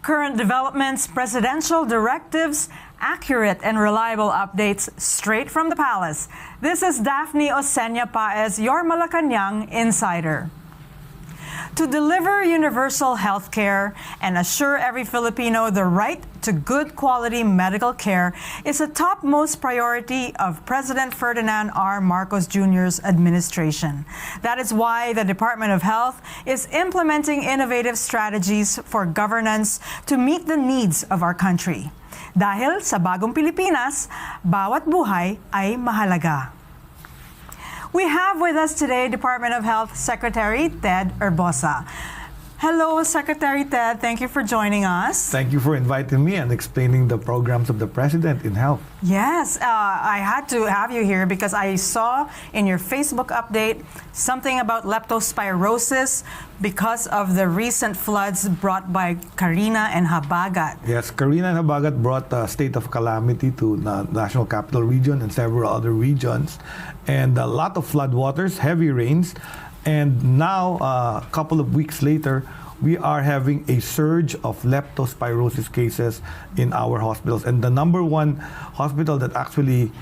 Current developments, presidential directives, accurate and reliable updates straight from the palace. This is Daphne Oseña Paez, your Malacañang insider. To deliver universal health care and assure every Filipino the right to good quality medical care is a topmost priority of President Ferdinand R. Marcos Jr.'s administration. That is why the Department of Health is implementing innovative strategies for governance to meet the needs of our country. Dahil sa bagong Pilipinas, bawat buhay ay mahalaga. We have with us today Department of Health Secretary Ted Herbosa. Hello, Secretary Ted. Thank you for joining us. Thank you for inviting me and explaining the programs of the President in health. Yes, I had to have you here because I saw in your Facebook update something about leptospirosis because of the recent floods brought by Carina and Habagat. Yes, Carina and Habagat brought a state of calamity to the National Capital Region and several other regions. And a lot of floodwaters, heavy rains. And now, a couple of weeks later, we are having a surge of leptospirosis cases in our hospitals. And the number one hospital that actually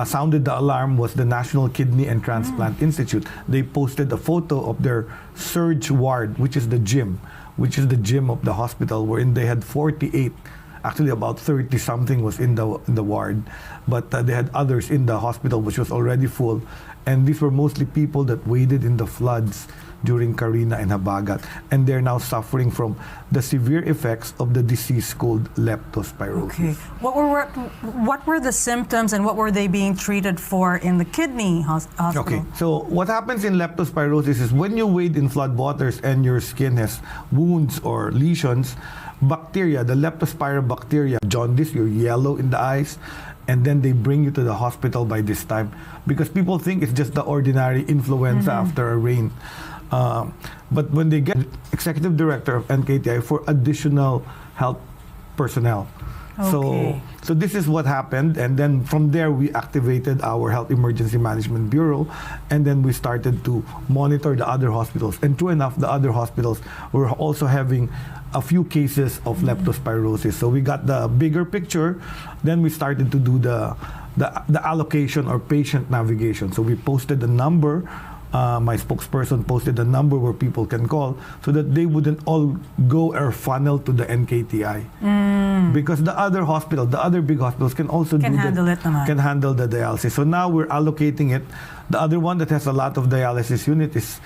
sounded the alarm was the National Kidney and Transplant Institute. They posted a photo of their surge ward, which is the gym of the hospital, wherein they had 48. Actually, about 30-something was in the ward, but they had others in the hospital, which was already full. And these were mostly people that waded in the floods during Carina and Habagat, and they're now suffering from the severe effects of the disease called leptospirosis. Okay. What were the symptoms and what were they being treated for in the kidney hospital? Okay, so what happens in leptospirosis is when you wade in floodwaters and your skin has wounds or lesions, bacteria, the leptospira bacteria, jaundice, you're yellow in the eyes, and then they bring you to the hospital by this time because people think it's just the ordinary influenza after a rain. But when they get executive director of NKTI for additional health personnel. Okay. So this is what happened, and then from there we activated our Health Emergency Management Bureau, and then we started to monitor the other hospitals. And true enough, the other hospitals were also having a few cases of leptospirosis. So we got the bigger picture, then we started to do the allocation or patient navigation. So we posted a number. My spokesperson posted a number where people can call so that they wouldn't all go or funnel to the NKTI. Because the other hospital, the other big hospitals can also handle the dialysis. So now we're allocating it. The other one that has a lot of dialysis unit is,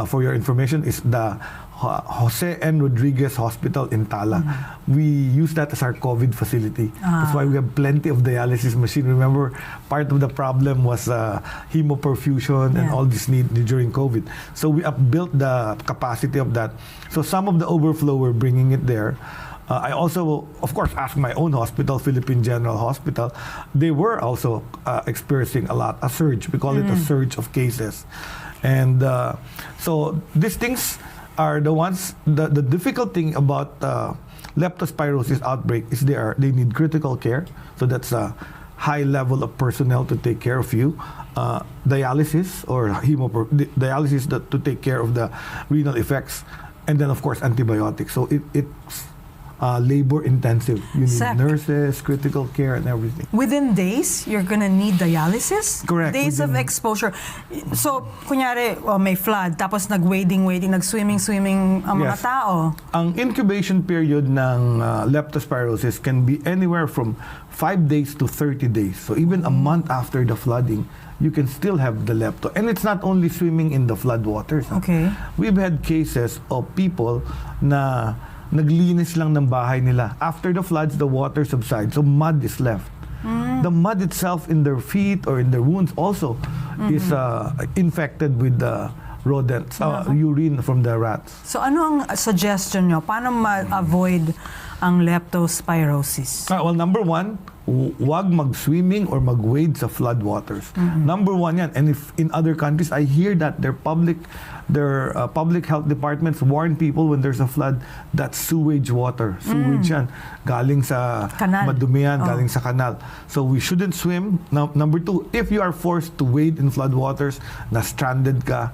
for your information, is the Jose N. Rodriguez Hospital in Tala. We use that as our COVID facility. That's why we have plenty of dialysis machine. Remember, part of the problem was hemoperfusion and all this need during COVID. So we upbuilt the capacity of that. So some of the overflow, we're bringing it there. I also, of course, asked my own hospital, Philippine General Hospital. They were also experiencing a surge. We call it a surge of cases. And so these things are the ones, the difficult thing about leptospirosis outbreak is they need critical care. So that's a high level of personnel to take care of you. Dialysis or dialysis to take care of the renal effects. And then, of course, antibiotics. So it's labor intensive. You need nurses, critical care, and everything. Within days, you're gonna need dialysis? Correct. Days of exposure. So, kunyari, may flood, tapos nag-wading, nag-swimming ang mga tao. Ang incubation period ng leptospirosis can be anywhere from 5 days to 30 days. So even a month after the flooding, you can still have the lepto. And it's not only swimming in the floodwaters. Okay. We've had cases of people na naglinis lang ng bahay nila. After the floods, the water subsides, so mud is left. The mud itself in their feet or in their wounds also is infected with the rodents, urine from the rats. So ano ang suggestion nyo? Paano ma-avoid ang leptospirosis? Well, number one, wag mag-swimming or mag-wade sa floodwaters. Number one yan. And if in other countries, I hear that their public health departments warn people when there's a flood that sewage water. Sewage yan. Galing sa madumihan, galing sa kanal. So we shouldn't swim. Now, number two, if you are forced to wade in floodwaters, na stranded ka,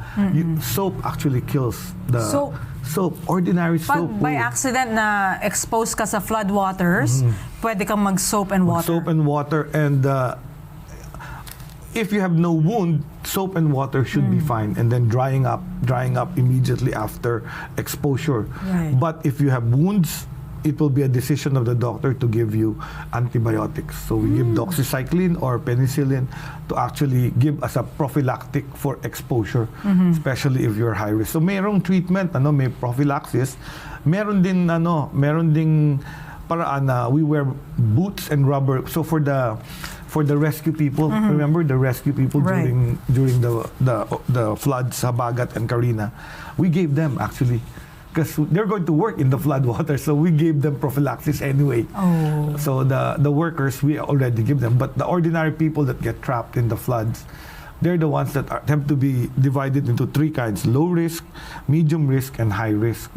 soap actually kills the Soap, ordinary Pag soap. by accident na exposed ka sa flood waters, pwede kang mag-soap and water. Soap and water, and if you have no wound, soap and water should be fine, and then drying up immediately after exposure. Right. But if you have wounds, it will be a decision of the doctor to give you antibiotics. So we give doxycycline or penicillin to actually give as a prophylactic for exposure, especially if you're high risk. So mayroong treatment, may prophylaxis. Meron ding paraan na we wear boots and rubber. So for the rescue people, remember the rescue people Right. during the floods, Habagat and Karina, we gave them actually, because they're going to work in the flood water, so we gave them prophylaxis anyway. Oh. So the workers, we already give them, but the ordinary people that get trapped in the floods, they're the ones that have to be divided into three kinds: low risk, medium risk, and high risk.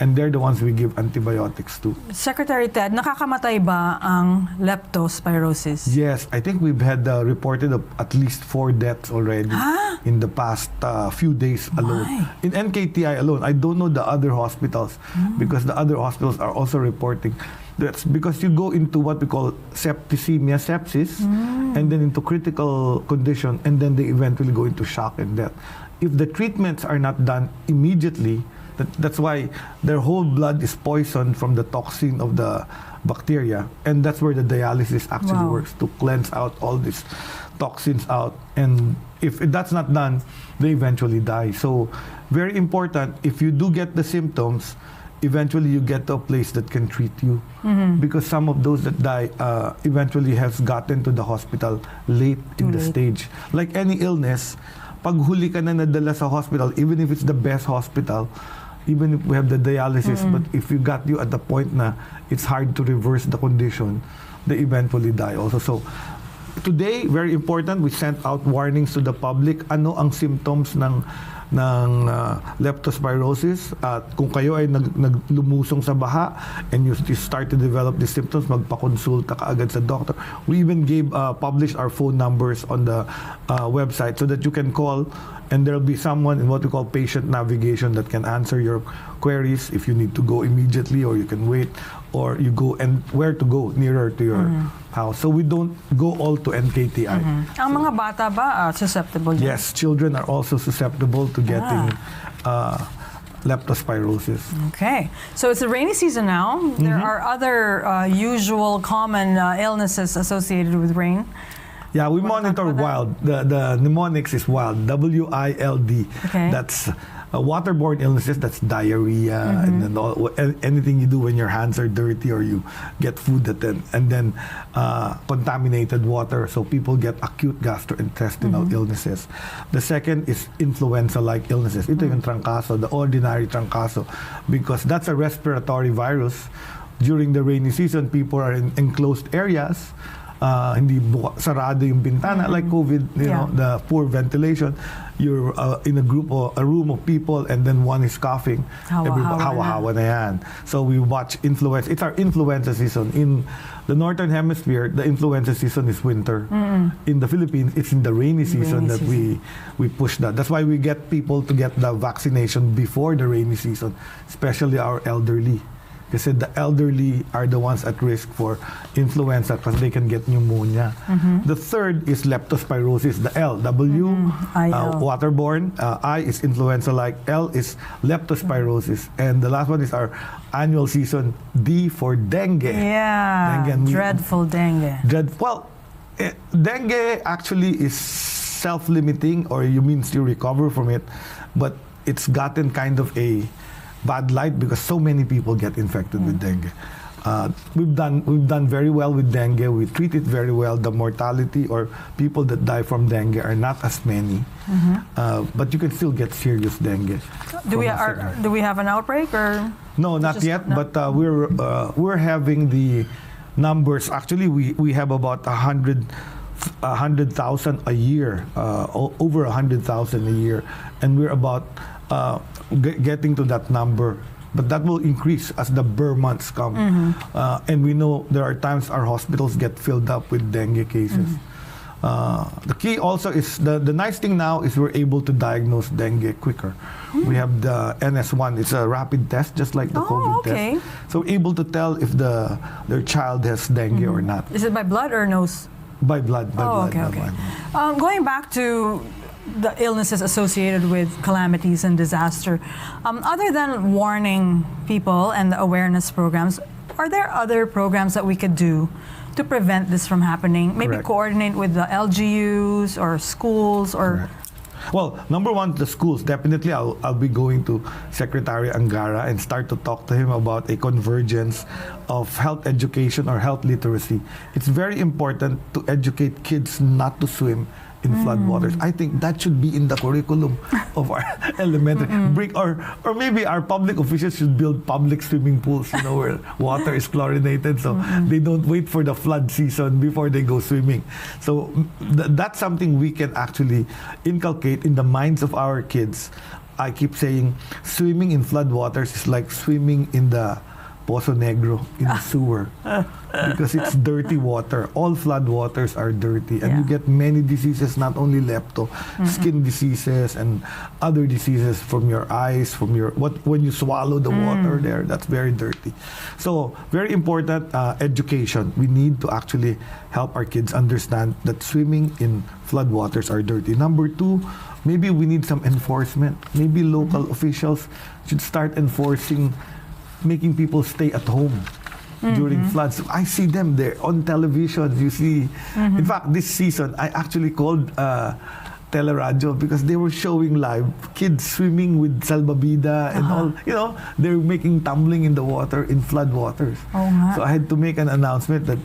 And they're the ones we give antibiotics to. Secretary Ted, nakakamatay ba ang leptospirosis? Yes, I think we've had reported of at least 4 deaths already in the past few days alone. My. In NKTI alone, I don't know the other hospitals, because the other hospitals are also reporting. That's because you go into what we call septicemia, sepsis, and then into critical condition, and then they eventually go into shock and death. If the treatments are not done immediately, that's why their whole blood is poisoned from the toxin of the bacteria, and that's where the dialysis actually Wow. works to cleanse out all these toxins out. And if that's not done, they eventually die. So very important, if you do get the symptoms, eventually you get to a place that can treat you, because some of those that die eventually has gotten to the hospital late in the late. stage. Like any illness, pag huli ka na nadala sa hospital, even if it's the best hospital, even if we have the dialysis, but if you got you at the point na it's hard to reverse the condition, they eventually die also. So today, very important, we sent out warnings to the public. Ano ang symptoms ng leptospirosis? At kung kayo ay naglumusong sa baha and you start to develop these symptoms, magpakonsulta ka agad sa doctor. We even published our phone numbers on the website so that you can call, and there'll be someone in what we call patient navigation that can answer your queries if you need to go immediately, or you can wait, or you go and where to go nearer to your house. So we don't go all to NKTI. Ang mga bata ba susceptible dyan? Yes, children are also susceptible to getting leptospirosis. Okay. So it's the rainy season now. There are other usual common illnesses associated with rain. Yeah, we Wanna talk monitor about wild. The mnemonics is wild. WILD. Okay. That's waterborne illnesses. That's diarrhea, and then anything you do when your hands are dirty or you get food and then contaminated water. So people get acute gastrointestinal illnesses. The second is influenza-like illnesses. Ito yung trangkaso, the ordinary trangkaso, because that's a respiratory virus. During the rainy season, people are in enclosed areas. Hindi sarado yung bintana, like COVID, you know, the poor ventilation. You're in a room of people, and then one is coughing. Hawa-hawa na yan. So we watch influenza. It's our influenza season. In the northern hemisphere, the influenza season is winter. In the Philippines, it's in the rainy season that we push that. That's why we get people to get the vaccination before the rainy season, especially our elderly. Kasi the elderly are the ones at risk for influenza because they can get pneumonia. The third is leptospirosis, the L, waterborne. I is influenza-like. L is leptospirosis. And the last one is our annual season, D for dengue. Yeah, dreadful dengue. Dengue actually is self-limiting, or you means you recover from it, but it's gotten kind of a bad light because so many people get infected with dengue. We've done very well with dengue. We treat it very well. The mortality or people that die from dengue are not as many, but you can still get serious dengue. Do we have an outbreak or? No, not yet. No? But we're having the numbers. Actually, we have about 100,000 a year, over 100,000 a year, and we're about getting to that number, but that will increase as the Burr months come. And we know there are times our hospitals get filled up with dengue cases. The key also is the nice thing now is we're able to diagnose dengue quicker. We have the NS1. It's a rapid test, just like the COVID test. So we're able to tell if their child has dengue or not. Is it by blood or nose? By blood. By blood. Okay. Going back to the illnesses associated with calamities and disaster, other than warning people and the awareness programs, are there other programs that we could do to prevent this from happening? Maybe coordinate with the LGUs or schools or... Well, number one, the schools. Definitely, I'll be going to Secretary Angara and start to talk to him about a convergence of health education or health literacy. It's very important to educate kids not to swim in floodwaters. I think that should be in the curriculum of our elementary. Or maybe our public officials should build public swimming pools, where water is chlorinated, so they don't wait for the flood season before they go swimming. So that's something we can actually inculcate in the minds of our kids. I keep saying swimming in floodwaters is like swimming in the Pozo Negro, in the sewer, because it's dirty water. All floodwaters are dirty, and you get many diseases, not only lepto, skin diseases and other diseases from your eyes, when you swallow the water there. That's very dirty. So very important education. We need to actually help our kids understand that swimming in floodwaters are dirty. Number two, maybe we need some enforcement. Maybe local officials should start enforcing making people stay at home during floods. I see them there on television. You see, in fact, this season I actually called Teleradio because they were showing live kids swimming with salbabida and all. They're making tumbling in the water in floodwaters. So I had to make an announcement that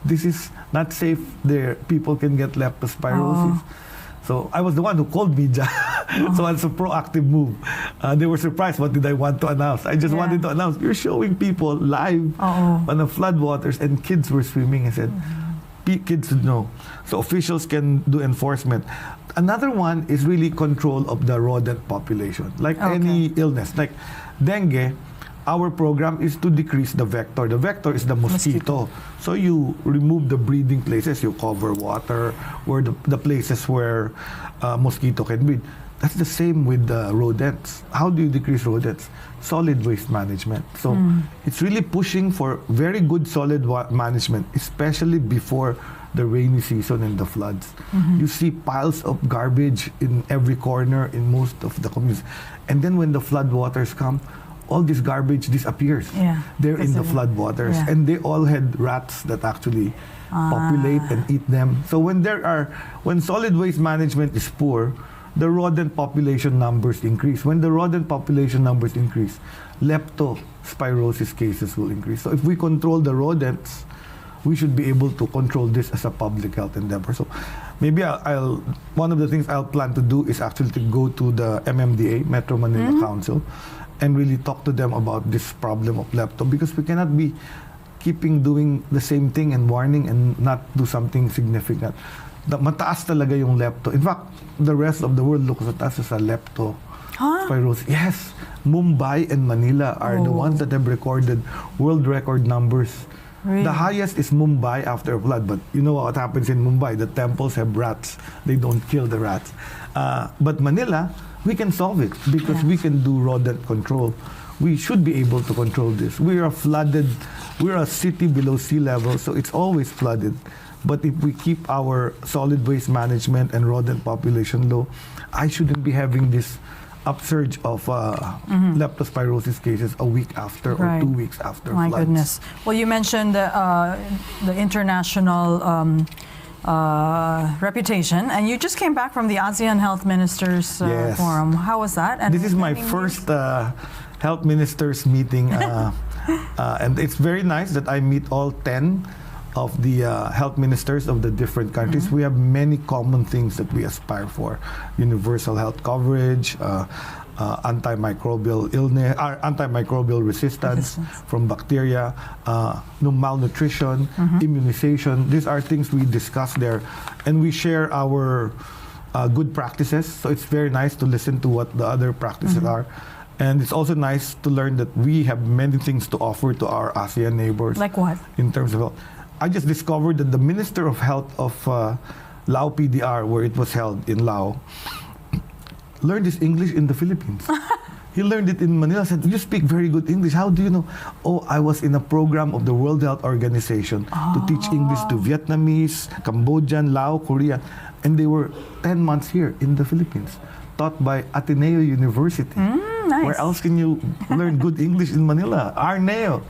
this is not safe. There, people can get leptospirosis. So I was the one who called media. So it's a proactive move. They were surprised. What did I want to announce? I just wanted to announce, you're showing people live on the floodwaters, and kids were swimming. I said, kids should know. So officials can do enforcement. Another one is really control of the rodent population. Like any illness, like dengue, our program is to decrease the vector. The vector is the mosquito. So you remove the breeding places, you cover water, where the places where mosquito can breed. That's the same with the rodents. How do you decrease rodents? Solid waste management. So it's really pushing for very good solid management, especially before the rainy season and the floods. You see piles of garbage in every corner in most of the communities. And then when the flood waters come, all this garbage disappears. They're in the floodwaters, and they all had rats that actually populate and eat them. So when solid waste management is poor, the rodent population numbers increase. When the rodent population numbers increase, leptospirosis cases will increase. So if we control the rodents, we should be able to control this as a public health endeavor. So maybe one of the things I'll plan to do is actually to go to the MMDA, Metro Manila Council, and really talk to them about this problem of lepto, because we cannot be doing the same thing and warning and not do something significant. Mataas talaga yung lepto. In fact, the rest of the world looks at us as a leptospirosis. Yes, Mumbai and Manila are the ones that have recorded world record numbers. Really? The highest is Mumbai after a flood, but you know what happens in Mumbai? The temples have rats. They don't kill the rats. But Manila, we can solve it because we can do rodent control. We should be able to control this. We're a city below sea level, so it's always flooded. But if we keep our solid waste management and rodent population low, I shouldn't be having this upsurge of leptospirosis cases a week after or 2 weeks after floods. My goodness. Well, you mentioned the international reputation, and you just came back from the ASEAN Health Ministers Forum. How was that? And this is my first health ministers meeting, and it's very nice that I meet all 10 of the health ministers of the different countries. We have many common things that we aspire for: universal health coverage, antimicrobial illness, antimicrobial resistance from bacteria, malnutrition, immunization. These are things we discuss there, and we share our good practices. So it's very nice to listen to what the other practices are. And it's also nice to learn that we have many things to offer to our ASEAN neighbors. Like what? In terms of health. I just discovered that the Minister of Health of Lao PDR, where it was held in Lao, learned his English in the Philippines. He learned it in Manila. Said, "You speak very good English. How do you know?" "Oh, I was in a program of the World Health Organization to teach English to Vietnamese, Cambodian, Lao, Korean." And they were 10 months here in the Philippines, taught by Ateneo University. Nice. Where else can you learn good English in Manila? Arneo.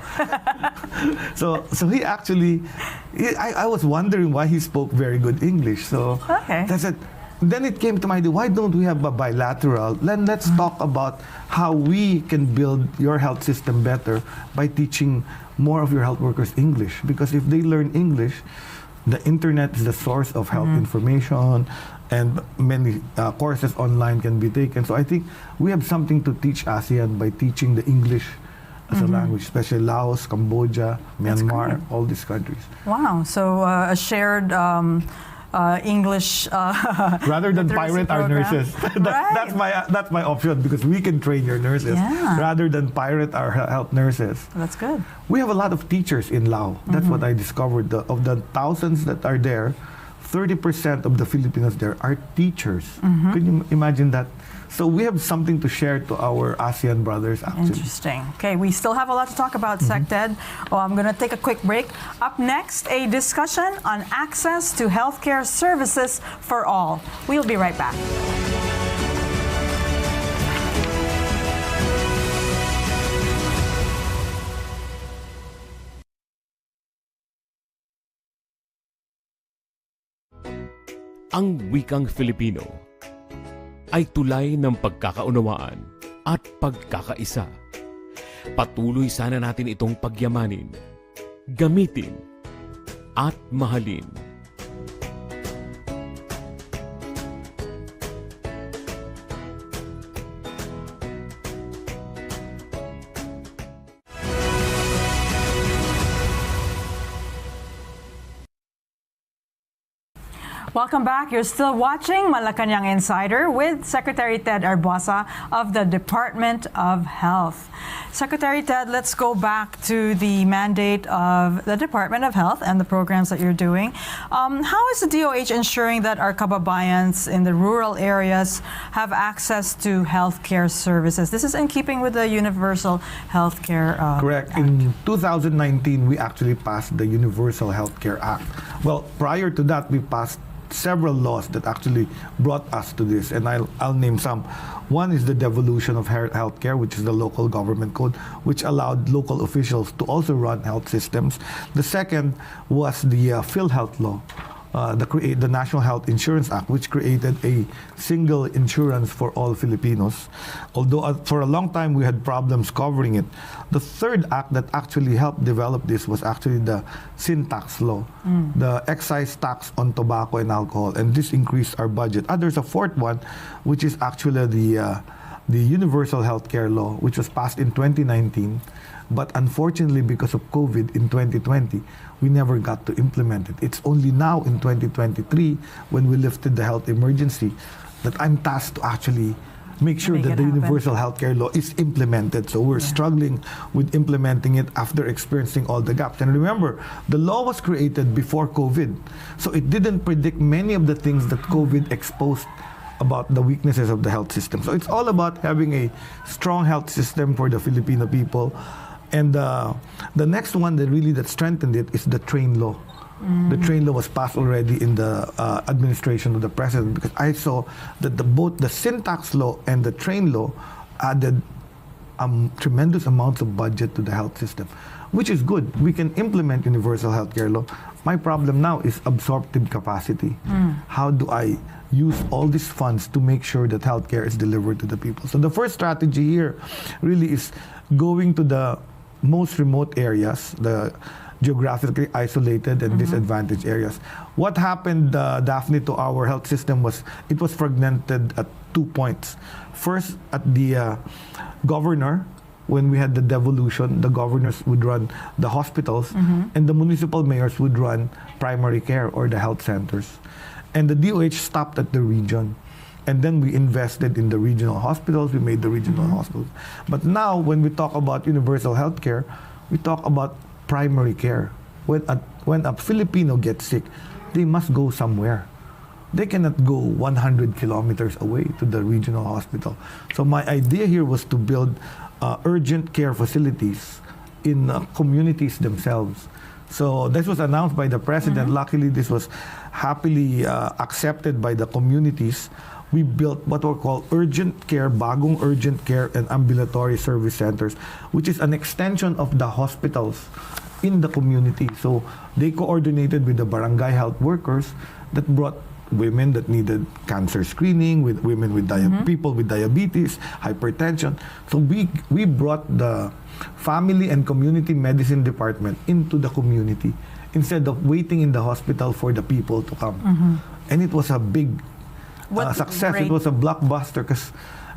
So he actually, I was wondering why he spoke very good English. So Okay. that's it. Then it came to my idea, why don't we have a bilateral? Then let's talk about how we can build your health system better by teaching more of your health workers English. Because if they learn English, the internet is the source of health information, and many courses online can be taken. So I think we have something to teach ASEAN by teaching the English as a language, especially Laos, Cambodia, Myanmar, all these countries. Wow. So a shared English Rather than literacy pirate our program. nurses. Right. That's my option, because we can train your nurses Yeah. rather than pirate our health nurses. That's good. We have a lot of teachers in Lao. That's what I discovered. Of the thousands that are there, 30% of the Filipinos there are teachers. Can you imagine that? So we have something to share to our ASEAN brothers, actually. Interesting. Okay, we still have a lot to talk about, SecTed. Oh, I'm going to take a quick break. Up next, a discussion on access to healthcare services for all. We'll be right back. Ang wikang Filipino ay tulay ng pagkakaunawaan at pagkakaisa. Patuloy sana natin itong pagyamanin, gamitin, at mahalin. Welcome back. You're still watching Malacañang Insider with Secretary Ted Herbosa of the Department of Health. Secretary Ted, let's go back to the mandate of the Department of Health and the programs that you're doing. How is the DOH ensuring that our kababayans in the rural areas have access to healthcare services? This is in keeping with the Universal Healthcare Correct. Act. In 2019, we actually passed the Universal Healthcare Act. Well, prior to that, we passed several laws that actually brought us to this, and I'll name some. One is the devolution of healthcare, which is the local government code, which allowed local officials to also run health systems. The second was the PhilHealth law, the National Health Insurance Act, which created a single insurance for all Filipinos. Although for a long time we had problems covering it. The third act that actually helped develop this was actually the sin tax law, the excise tax on tobacco and alcohol, and this increased our budget. There's a fourth one, which is actually the Universal Healthcare Law, which was passed in 2019. But unfortunately, because of COVID in 2020, we never got to implement it. It's only now in 2023, when we lifted the health emergency, that I'm tasked to actually make sure Make that it the happen. Universal Healthcare Law is implemented. So we're struggling with implementing it after experiencing all the gaps. And remember, the law was created before COVID. So it didn't predict many of the things that COVID exposed about the weaknesses of the health system. So it's all about having a strong health system for the Filipino people. And the next one that strengthened it is the train law. The train law was passed already in the administration of the president, because I saw that both the sin tax law and the train law added tremendous amounts of budget to the health system, which is good. We can implement universal healthcare law. My problem now is absorptive capacity. How do I use all these funds to make sure that healthcare is delivered to the people? So the first strategy here really is going to the most remote areas, the geographically isolated and disadvantaged areas. What happened, Daphne, to our health system was it was fragmented at 2 points. First, at the governor, when we had the devolution, the governors would run the hospitals, and the municipal mayors would run primary care or the health centers. And the DOH stopped at the region. And then we invested in the regional hospitals, we made the regional hospitals. But now, when we talk about universal health care, we talk about primary care. When a Filipino gets sick, they must go somewhere. they cannot go 100 kilometers away to the regional hospital. So my idea here was to build urgent care facilities in communities themselves. So this was announced by the president. Luckily, this was happily accepted by the communities. We built what were called urgent care, bagong urgent care and ambulatory service centers, which is an extension of the hospitals in the community. So they coordinated with the barangay health workers that brought women that needed cancer screening, with women with people with diabetes, hypertension. So we brought the family and community medicine department into the community instead of waiting in the hospital for the people to come. And it was a big success. It was a blockbuster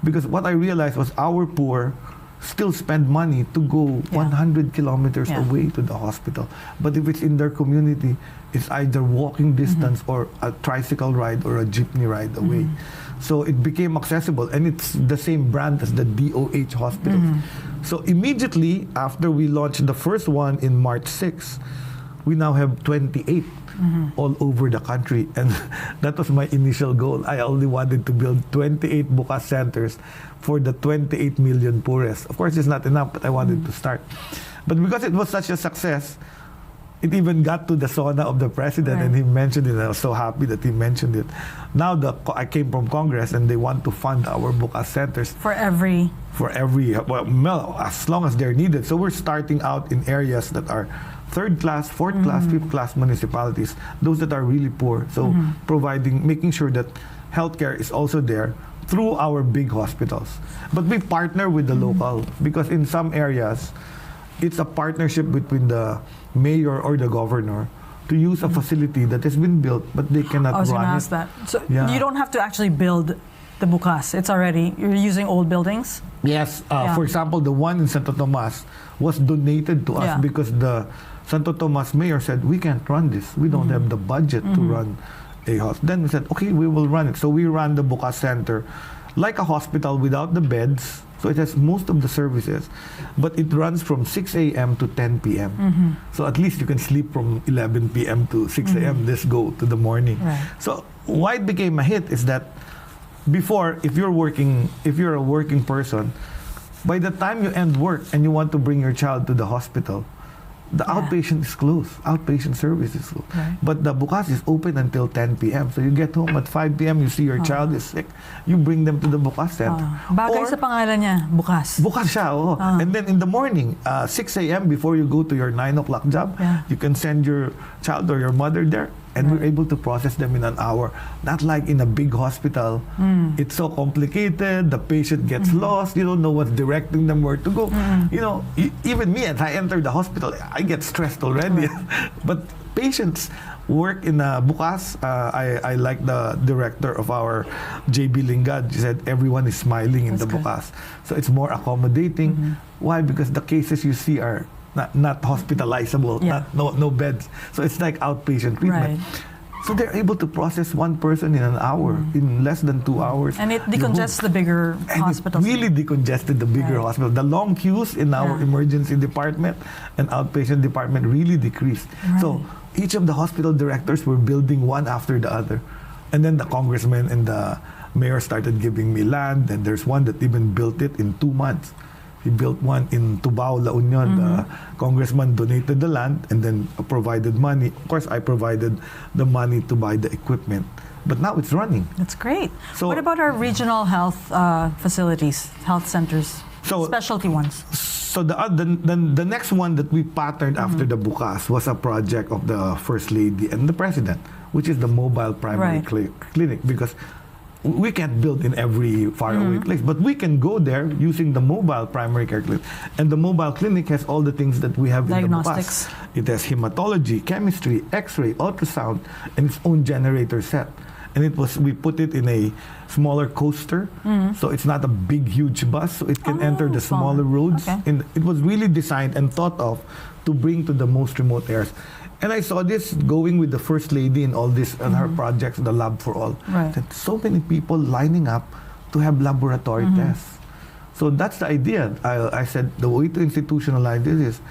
because what I realized was our poor still spend money to go 100 kilometers away to the hospital. But if it's in their community, it's either walking distance or a tricycle ride or a jeepney ride away. So it became accessible, and it's the same brand as the DOH hospitals. So immediately after we launched the first one in March 6, we now have 28 all over the country, and that was my initial goal. I only wanted to build 28 bukas centers for the 28 million poorest. Of course, it's not enough, but I wanted to start. But because it was such a success, it even got to the SONA of the president, and he mentioned it. I was so happy that he mentioned it. Now I came from Congress, and they want to fund our bukas centers for every well, as long as they're needed. So we're starting out in areas that are third class, fourth class, fifth class municipalities, those that are really poor. So making sure that healthcare is also there through our big hospitals. But we partner with the local, because in some areas, it's a partnership between the mayor or the governor to use a facility that has been built, but they cannot run it. I was going to ask that. So you don't have to actually build the bukas. It's already, you're using old buildings? Yes. For example, the one in Santo Tomas was donated to us because the Santo Tomas mayor said, we can't run this. We don't have the budget to run a hospital. Then we said, okay, we will run it. So we ran the bukas center like a hospital without the beds. So it has most of the services, but it runs from 6 a.m. to 10 p.m. So at least you can sleep from 11 p.m. to 6 a.m. This go to the morning. Right. So why it became a hit is that before, if you're a working person, by the time you end work and you want to bring your child to the hospital, the outpatient is closed. Outpatient service is closed. Right. But the bukas is open until 10 p.m. So you get home at 5 p.m., you see your child is sick, you bring them to the bukas center. Bagay sa pangalan niya, bukas. Bukas siya, oo. And then in the morning, 6 a.m. before you go to your 9 o'clock job, you can send your child or your mother there, and we're able to process them in an hour. Not like in a big hospital. It's so complicated, the patient gets lost, you don't know what's directing them where to go. You know, even me, as I enter the hospital, I get stressed already. But patients work in a bukas. I like the director of our JB Lingad. She said everyone is smiling in the bukas. So it's more accommodating. Why? Because the cases you see are not hospitalizable, no beds. So it's like outpatient treatment. Right. So they're able to process one person in an hour, in less than 2 hours. And it decongests the bigger hospitals. It really decongested the bigger hospital. The long queues in our emergency department and outpatient department really decreased. So each of the hospital directors were building one after the other. And then the congressman and the mayor started giving me land, and there's one that even built it in 2 months. He built one in Tubao, La Union. The congressman donated the land and then provided money. Of course, I provided the money to buy the equipment. But now it's running. That's great. So, what about our regional health facilities, health centers, specialty ones? So the next one that we patterned after the bukas was a project of the First Lady and the President, which is the mobile primary clinic, because we can't build in every faraway place, but we can go there using the mobile primary care clinic. And the mobile clinic has all the things that we have in the bukas. It has hematology, chemistry, x-ray, ultrasound, and its own generator set. And we put it in a smaller coaster, so it's not a big, huge bus, so it can enter the smaller roads. And it was really designed and thought of to bring to the most remote areas. And I saw this going with the First Lady and all this and her projects, the Lab for All. That so many people lining up to have laboratory tests. So that's the idea. I said the way to institutionalize this is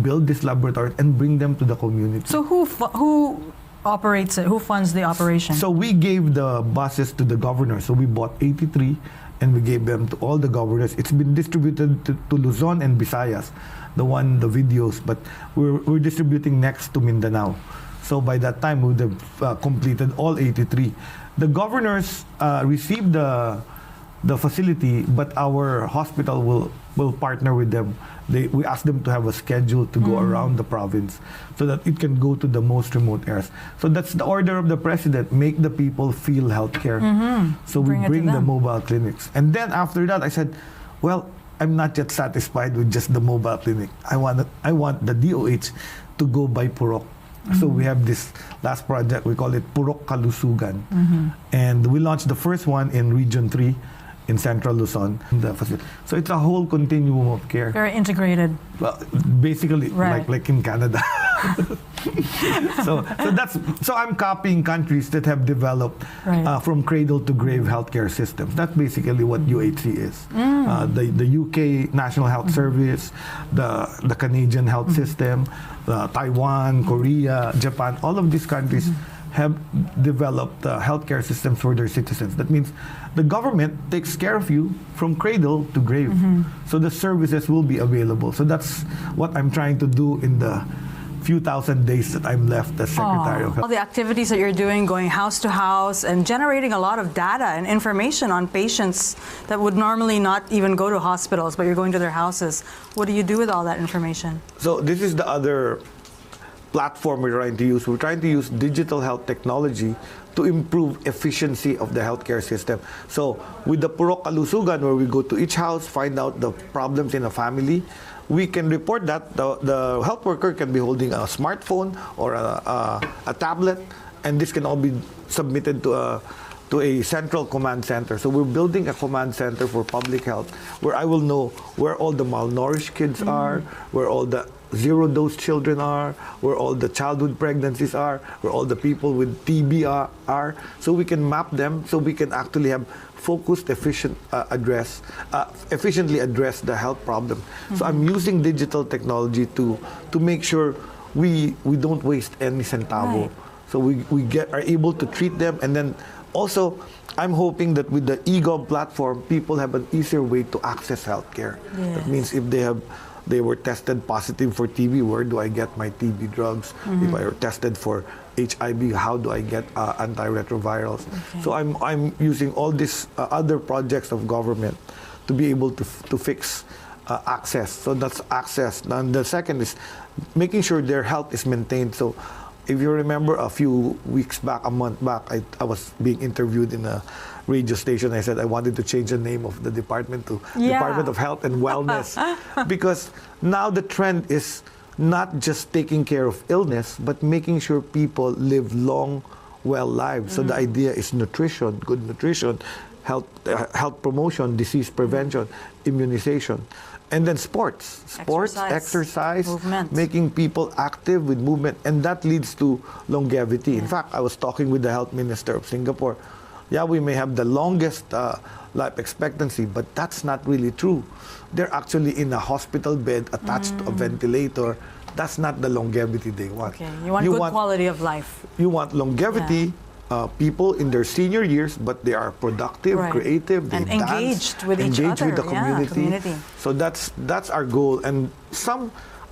build this laboratory and bring them to the community. So who operates it? Who funds the operation? So we gave the buses to the governor. So we bought 83 and we gave them to all the governors. It's been distributed to Luzon and Visayas, the videos, but we're distributing next to Mindanao. So by that time, we would have completed all 83. The governors received the facility, but our hospital will partner with them. We ask them to have a schedule to go around the province so that it can go to the most remote areas. So that's the order of the president, make the people feel healthcare. So we bring the mobile clinics. And then after that, I said, well, I'm not yet satisfied with just the mobile clinic. I want the DOH to go by Purok. So we have this last project, we call it Purok Kalusugan. And we launched the first one in Region 3 in Central Luzon. So it's a whole continuum of care. Very integrated. Well, basically, like in Canada. So I'm copying countries that have developed from cradle to grave healthcare systems. That's basically what UHC is. The UK National Health Service, the Canadian health system, Taiwan, Korea, Japan, all of these countries have developed healthcare systems for their citizens. That means the government takes care of you from cradle to grave. So the services will be available. So that's what I'm trying to do in the few thousand days that I'm left as Secretary of Health. All the activities that you're doing, going house to house and generating a lot of data and information on patients that would normally not even go to hospitals, but you're going to their houses. What do you do with all that information? So this is the other platform we're trying to use. We're trying to use digital health technology to improve efficiency of the healthcare system. So with the Purok Kalusugan, where we go to each house, find out the problems in a family, we can report that. The health worker can be holding a smartphone or a tablet, and this can all be submitted to a central command center. So we're building a command center for public health where I will know where all the malnourished kids are, where all the zero-dose children are, where all the childhood pregnancies are, where all the people with TB are. So we can map them, so we can actually have focused, efficiently address the health problem. So I'm using digital technology to make sure we don't waste any centavo. So we are able to treat them, and then also I'm hoping that with the eGov platform, people have an easier way to access healthcare. That means if they were tested positive for TB, where do I get my TB drugs? If I were tested for HIV, how do I get antiretrovirals? So I'm using all these other projects of government to be able to fix access. So that's access. And the second is making sure their health is maintained. So if you remember a few weeks back, a month back, I was being interviewed in a radio station. I said I wanted to change the name of the department to Department of Health and Wellness because now the trend is not just taking care of illness, but making sure people live long, well lives. So the idea is nutrition, good nutrition, health promotion, disease prevention, immunization. And then sports, exercise, movement. Making people active with movement, and that leads to longevity. In fact, I was talking with the health minister of Singapore. Yeah, we may have the longest life expectancy, but that's not really true. They're actually in a hospital bed attached to a ventilator. That's not the longevity they want. Okay. You want good quality of life. You want longevity. People in their senior years, but they are productive, creative, they and dance, engaged with each other, with the community. So that's our goal. And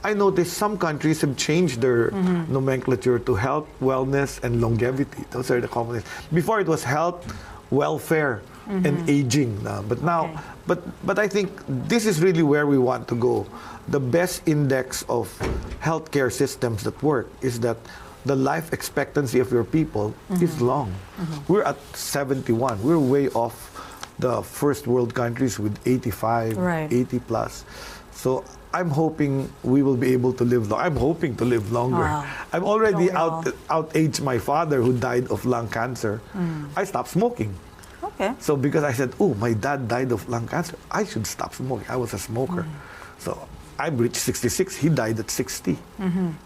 I noticed some countries have changed their nomenclature to health, wellness, and longevity. Those are the components. Before it was health, welfare, and aging. But now, but I think this is really where we want to go. The best index of healthcare systems that work is that the life expectancy of your people is long. We're at 71. We're way off the first world countries with 85, 80 plus. So I'm hoping we will be able to live long. I'm hoping to live longer. I've already out-aged my father who died of lung cancer. I stopped smoking. So because I said, oh, my dad died of lung cancer, I should stop smoking. I was a smoker. So I've reached 66. He died at 60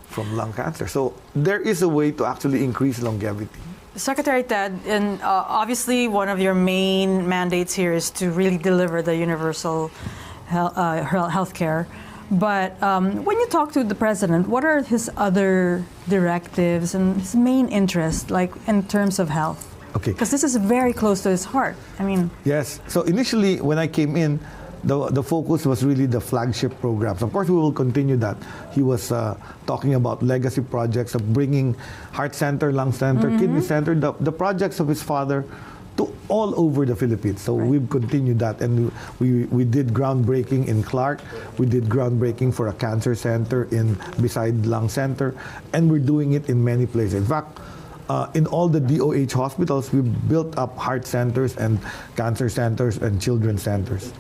from lung cancer. So there is a way to actually increase longevity. Secretary Ted, and obviously one of your main mandates here is to really deliver the universal health care. But when you talk to the president, what are his other directives and his main interest, like in terms of health? Okay. Because this is very close to his heart. I mean, Yes. So initially, when I came in, the focus was really the flagship programs. Of course, we will continue that. He was talking about legacy projects of bringing heart center, lung center, kidney center, the projects of his father to all over the Philippines. So we've continued that, and we did groundbreaking in Clark. We did groundbreaking for a cancer center beside lung center, and we're doing it in many places. In fact, in all the DOH hospitals, we built up heart centers and cancer centers and children's centers.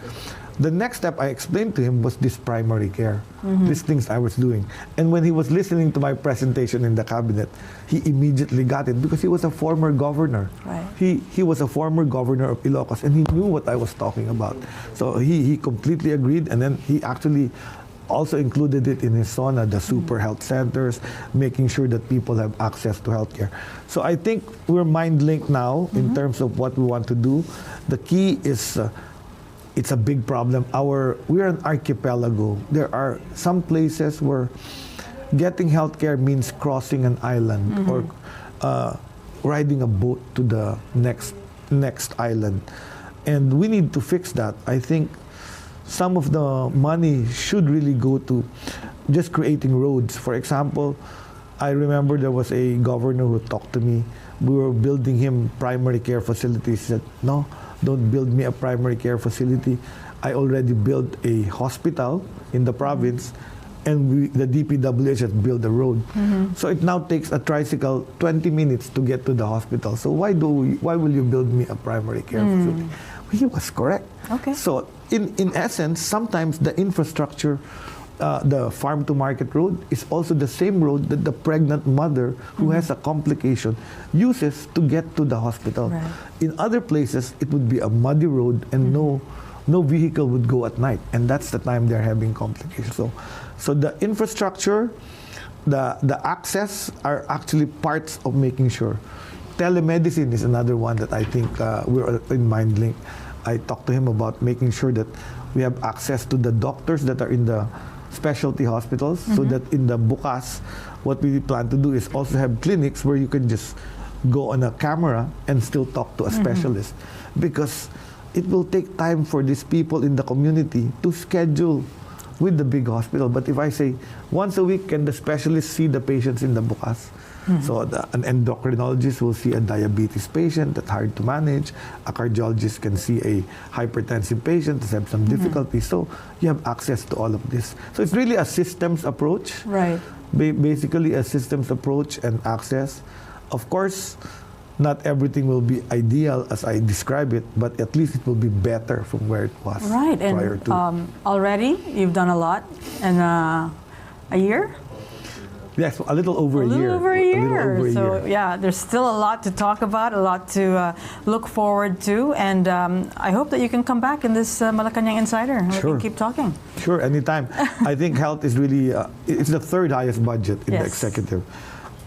The next step I explained to him was this primary care, these things I was doing. And when he was listening to my presentation in the cabinet, he immediately got it because he was a former governor. Right. He was a former governor of Ilocos, and he knew what I was talking about. So he completely agreed, and then he actually also included it in his SONA, the super health centers, making sure that people have access to healthcare. So I think we're mind-linked now in terms of what we want to do. The key is it's a big problem. We're an archipelago. There are some places where getting healthcare means crossing an island or riding a boat to the next island. And we need to fix that. I think some of the money should really go to just creating roads. For example, I remember there was a governor who talked to me. We were building him primary care facilities. He said, no, don't build me a primary care facility. I already built a hospital in the province, and the DPWH has built a road. So it now takes a tricycle 20 minutes to get to the hospital. So why will you build me a primary care facility? He was correct. Okay. So in essence, sometimes the infrastructure, the farm to market road is also the same road that the pregnant mother who has a complication uses to get to the hospital. Right. In other places, it would be a muddy road and no vehicle would go at night, and that's the time they're having complications. So the infrastructure, the access are actually parts of making sure. Telemedicine is another one that I think we're in MindLink. I talked to him about making sure that we have access to the doctors that are in the specialty hospitals, so that in the bukas, what we plan to do is also have clinics where you can just go on a camera and still talk to a specialist, because it will take time for these people in the community to schedule with the big hospital. But if I say once a week, can the specialist see the patients in the bukas? So an endocrinologist will see a diabetes patient that's hard to manage. A cardiologist can see a hypertensive patient that has some difficulty. So you have access to all of this. So it's really a systems approach. right. Basically a systems approach and access. Of course, not everything will be ideal as I describe it, but at least it will be better from where it was Right. prior And to. already you've done a lot in a year? Yes, a little over a year. A little over a year. little over a So year. yeah, there's still a lot to talk about, a lot to look forward to, and I hope that you can come back in this Malacañang Insider. And we Sure. can keep talking. Sure, anytime. I think health is really, it's the third highest budget in the Yes. executive.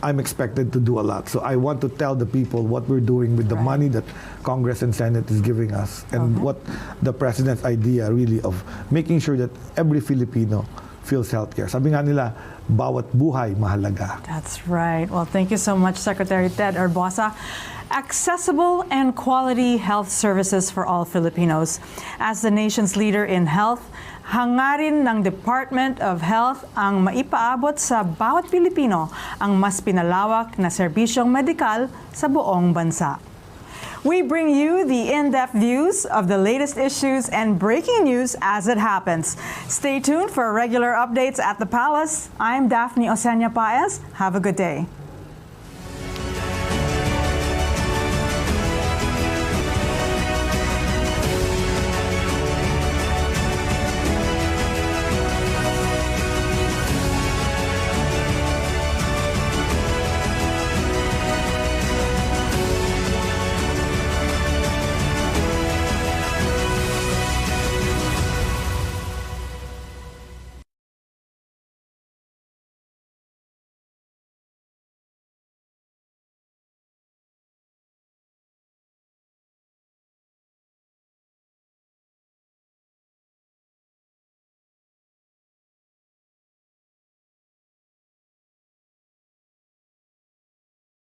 I'm expected to do a lot. So I want to tell the people what we're doing with the Right. money that Congress and Senate is giving us, and what the President's idea really of making sure that every Filipino feels healthcare. Sabi nga nila, bawat buhay mahalaga. That's right. Well, thank you so much, Secretary Ted Herbosa. Accessible and quality health services for all Filipinos. As the nation's leader in health, hangarin ng Department of Health ang maipaabot sa bawat Pilipino ang mas pinalawak na serbisyong medikal sa buong bansa. We bring you the in-depth views of the latest issues and breaking news as it happens. Stay tuned for regular updates at the Palace. I'm Daphne Oseña Paez. Have a good day.